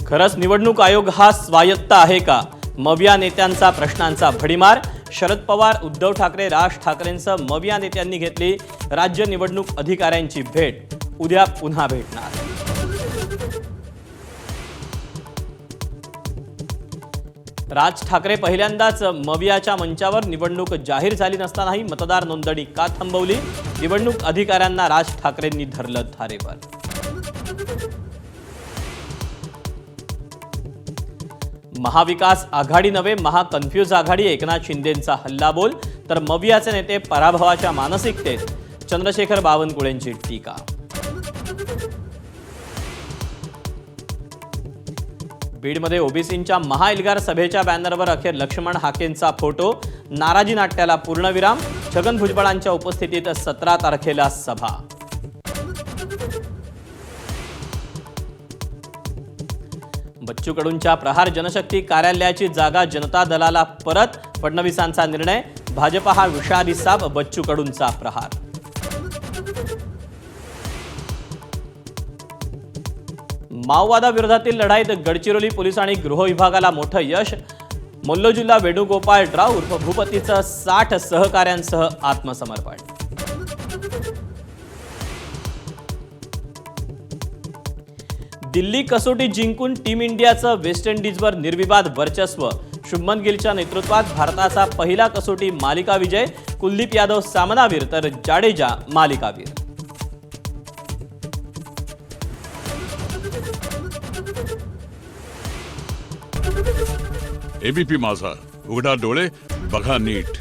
खरंच निवडणूक आयोग हा स्वायत्त आहे का? मविया नेत्यांचा प्रश्नांचा भडीमार. शरद पवार, उद्धव ठाकरे, राज ठाकरेंसह मविया नेत्यांनी घेतली राज्य निवडणूक अधिकाऱ्यांची भेट. उद्या पुन्हा भेटणार. राज ठाकरे पहिल्यांदाच मवियाच्या मंचावर. निवडणूक जाहीर झाली नसतानाही मतदार नोंदणी का थांबवली? निवडणूक अधिकाऱ्यांना राज ठाकरेंनी धरलं धारेवर. महाविकास आघाडी नव्हे, महाकन्फ्यूज आघाडी. एकनाथ शिंदेंचा हल्लाबोल. तर मवियाचे नेते पराभवाच्या मानसिकतेत. चंद्रशेखर बावनकुळेंची टीका. बीडमध्ये ओबीसींच्या महाएल्गार सभेच्या बॅनरवर अखेर लक्ष्मण हाकेंचा फोटो. नाराजी नाट्याला पूर्णविराम. छगन भुजबळांच्या उपस्थितीत 17 तारखेला सभा. बच्चू कडूंच्या प्रहार जनशक्ती कार्यालयाची जागा जनता दलाला परत. फडणवीसांचा निर्णय. भाजपा हा विषादी साप. बच्चू कडूंचा प्रहार. माओवादाविरोधातील लढाईत गडचिरोली पोलीस आणि गृह विभागाला मोठं यश. मोल्लोजीला वेणुगोपाळ ड्राव उर्फ भूपतीचं 60 सहकाऱ्यांसह आत्मसमर्पण. दिल्ली कसोटी जिंकून टीम इंडियाचं वेस्ट इंडिजवर निर्विवाद वर्चस्व. शुभमन गिलच्या नेतृत्वात भारताचा पहिला कसोटी मालिका विजय. कुलदीप यादव सामनावीर तर जाडेजा मालिकावीर. एबीपी माझा, उघडा डोळे बघा नीट.